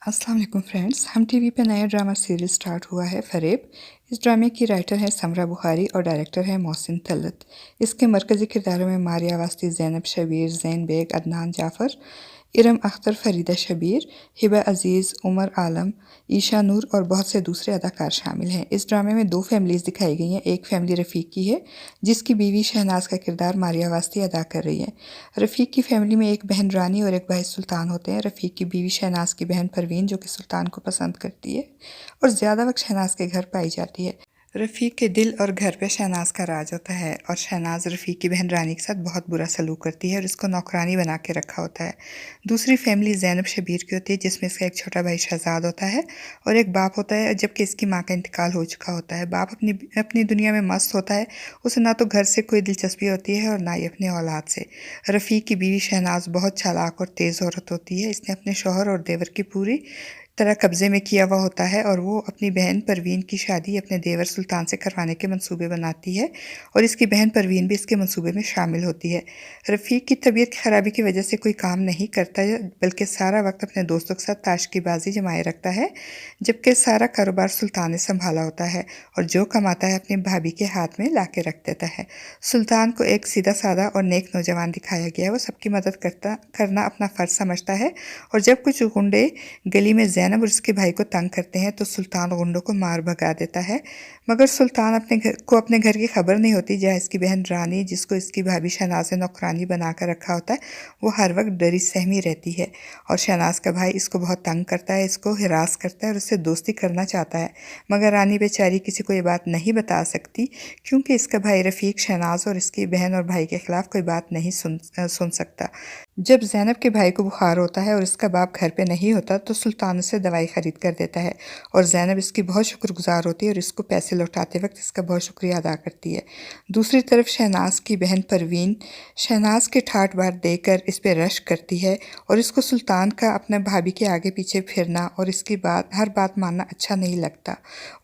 अस्सलाम वालेकुम फ्रेंड्स, हम टीवी पे नया ड्रामा सीरीज़ स्टार्ट हुआ है फ़रेब। इस ड्रामे की राइटर है समरा बुखारी और डायरेक्टर है मोहसिन तलत। इसके मरकज़ी किरदारों में मारिया वास्ती, ज़ैनब शबीर, ज़ैन बेग, अदनान जाफ़र, इरम अख्तर, फ़रीदा शबीर, हिबा अज़ीज़, उमर आलम, ईशा नूर और बहुत से दूसरे अदाकार शामिल हैं। इस ड्रामे में दो फैमिलीज़ दिखाई गई हैं। एक फैमिली रफ़ीक की है जिसकी बीवी शहनाज का किरदार मारिया वास्ती अदा कर रही है। रफ़ीक की फैमिली में एक बहन रानी और एक भाई सुल्तान होते हैं। रफ़ीक की बीवी शहनाज की बहन परवीन जो कि सुल्तान को पसंद करती है और ज़्यादा वक्त शहनाज के घर पाई जाती है। रफ़ीक के दिल और घर पे शहनाज का राज होता है और शहनाज रफ़ीक की बहन रानी के साथ बहुत बुरा सलूक करती है और इसको नौकरानी बना के रखा होता है। दूसरी फैमिली ज़ैनब शबीर की होती है जिसमें इसका एक छोटा भाई शहजाद होता है और एक बाप होता है, जबकि इसकी माँ का इंतकाल हो चुका होता है। बाप अपनी अपनी दुनिया में मस्त होता है, उसे ना तो घर से कोई दिलचस्पी होती है और ना ही अपने औलाद से। रफ़ीक की बीवी शहनाज बहुत चालाक और तेज़ औरत होती है। इसने अपने शौहर और देवर की पूरी तरह कब्ज़े में किया हुआ होता है और वो अपनी बहन परवीन की शादी अपने देवर सुल्तान से करवाने के मंसूबे बनाती है और इसकी बहन परवीन भी इसके मंसूबे में शामिल होती है। रफ़ीक की तबीयत की ख़राबी की वजह से कोई काम नहीं करता है, बल्कि सारा वक्त अपने दोस्तों के साथ ताश की बाजी जमाए रखता है, जबकि सारा कारोबार सुल्तान ने संभाला होता है और जो कमाता है अपनी भाभी के हाथ में ला के रख देता है। सुल्तान को एक सीधा साधा और नेक नौजवान दिखाया गया है। वो सबकी मदद करना अपना फ़र्ज समझता है और जब कुछ गुंडे गली में ज़ैनब और उसके भाई को तंग करते हैं तो सुल्तान गुंडों को मार भगा देता है, मगर सुल्तान अपने घर की खबर नहीं होती जहाँ इसकी बहन रानी, जिसको इसकी भाभी शहनाज ने नौकरानी बना कर रखा होता है, वो हर वक्त डरी सहमी रहती है और शहनाज का भाई इसको बहुत तंग करता है, इसको हिरास करता है और उससे दोस्ती करना चाहता है, मगर रानी बेचारी किसी को ये बात नहीं बता सकती क्योंकि इसका भाई रफ़ीक शहनाज और इसकी बहन और भाई के ख़िलाफ़ कोई बात नहीं सुन सकता। जब ज़ैनब के भाई को बुखार होता है और इसका बाप घर पे नहीं होता तो सुल्तान से दवाई ख़रीद कर देता है और ज़ैनब इसकी बहुत शुक्रगुजार होती है और इसको पैसे लौटाते वक्त इसका बहुत शुक्रिया अदा करती है। दूसरी तरफ शहनाज की बहन परवीन शहनाज के ठाट बाट देकर इस पर रश्क करती है और इसको सुल्तान का अपने भाभी के आगे पीछे फिरना और इसकी हर बात मानना अच्छा नहीं लगता।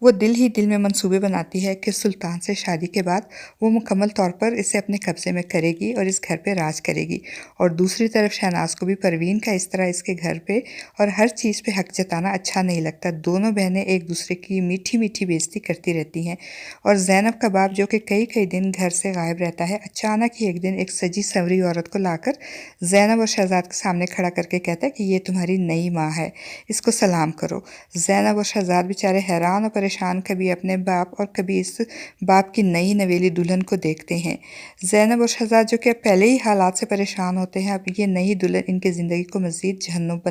वो दिल ही दिल में मंसूबे बनाती है कि सुल्तान से शादी के बाद वो मुकम्मल तौर पर इसे अपने कब्ज़े में करेगी और इस घर पर राज करेगी, और दूसरी तरफ शहनाज को भी परवीन का इस तरह इसके घर पे और हर चीज़ पे हक जताना अच्छा नहीं लगता। दोनों बहनें एक दूसरे की मीठी मीठी बेइज्जती करती रहती हैं और ज़ैनब का बाप जो कि कई कई दिन घर से गायब रहता है, अचानक ही एक दिन एक सजी संवरी औरत को लाकर ज़ैनब और शहजाद के सामने खड़ा करके कहता है कि ये तुम्हारी नई माँ है, इसको सलाम करो। ज़ैनब और शहजाद बेचारे हैरान और परेशान कभी अपने बाप और कभी इस बाप की नई नवेली दुल्हन को देखते हैं। ज़ैनब और शहजाद जो कि अब पहले ही हालात से परेशान होते हैं, अब ये नई दुल्हन इनकी ज़िंदगी को मज़ीद जहन्नुम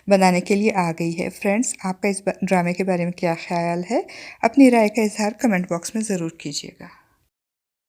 बनाने के लिए आ गई है। फ्रेंड्स, आपका इस ड्रामे के बारे में क्या ख़्याल है? अपनी राय का इज़हार कमेंट बॉक्स में ज़रूर कीजिएगा।